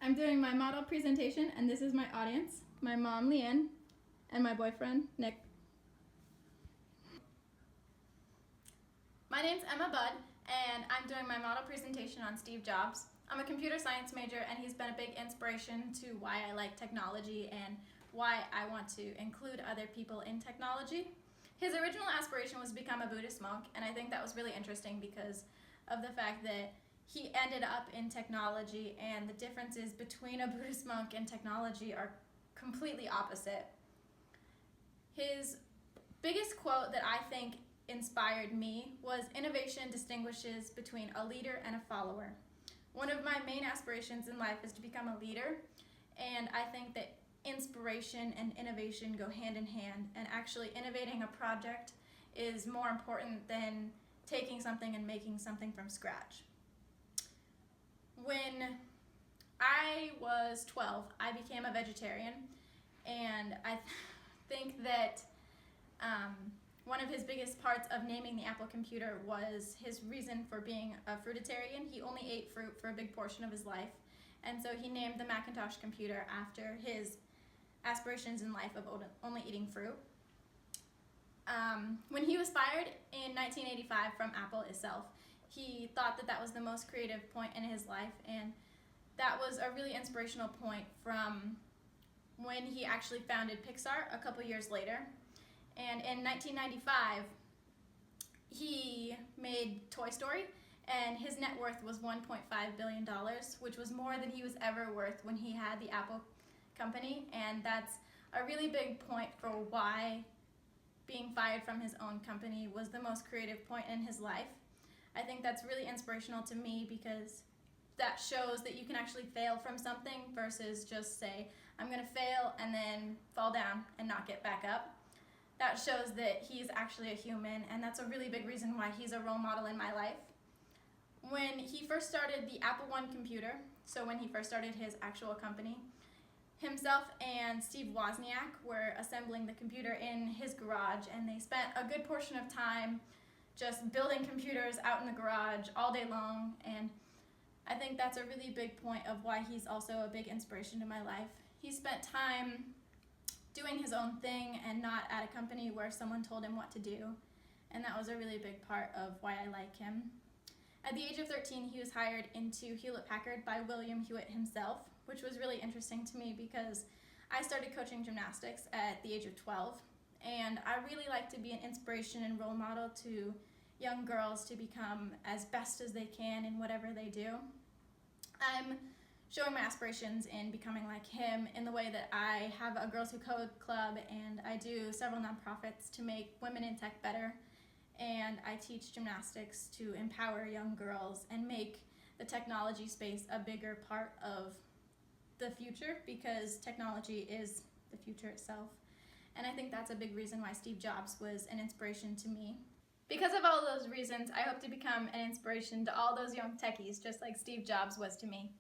I'm doing my model presentation, and this is my audience, my mom, Leanne, and my boyfriend, Nick. My name's Emma Budd, and I'm doing my model presentation on Steve Jobs. I'm a computer science major, and he's been a big inspiration to why I like technology and why I want to include other people in technology. His original aspiration was to become a Buddhist monk, and I think that was really interesting because of the fact that he ended up in technology, and the differences between a Buddhist monk and technology are completely opposite. His biggest quote that I think inspired me was, "Innovation distinguishes between a leader and a follower." One of my main aspirations in life is to become a leader, and I think that inspiration and innovation go hand in hand, and actually innovating a project is more important than taking something and making something from scratch. When I was 12, I became a vegetarian, and I think that one of his biggest parts of naming the Apple computer was his reason for being a fruitarian. He only ate fruit for a big portion of his life, and so he named the Macintosh computer after his aspirations in life of only eating fruit. When he was fired in 1985 from Apple itself, he thought that that was the most creative point in his life, and that was a really inspirational point from when he actually founded Pixar a couple years later. And in 1995, he made Toy Story, and his net worth was $1.5 billion, which was more than he was ever worth when he had the Apple company, and that's a really big point for why being fired from his own company was the most creative point in his life. I think that's really inspirational to me because that shows that you can actually fail from something versus just say, I'm going to fail and then fall down and not get back up. That shows that he's actually a human, and that's a really big reason why he's a role model in my life. When he first started the Apple I computer, so when he first started his actual company, himself and Steve Wozniak were assembling the computer in his garage, and they spent a good portion of time just building computers out in the garage all day long, and I think that's a really big point of why he's also a big inspiration to my life. He spent time doing his own thing and not at a company where someone told him what to do, and that was a really big part of why I like him. At the age of 13, he was hired into Hewlett-Packard by William Hewitt himself, which was really interesting to me because I started coaching gymnastics at the age of 12, and I really like to be an inspiration and role model to young girls to become as best as they can in whatever they do. I'm showing my aspirations in becoming like him in the way that I have a Girls Who Code club, and I do several nonprofits to make women in tech better, and I teach gymnastics to empower young girls and make the technology space a bigger part of the future, because technology is the future itself. And I think that's a big reason why Steve Jobs was an inspiration to me. Because of all those reasons, I hope to become an inspiration to all those young techies, just like Steve Jobs was to me.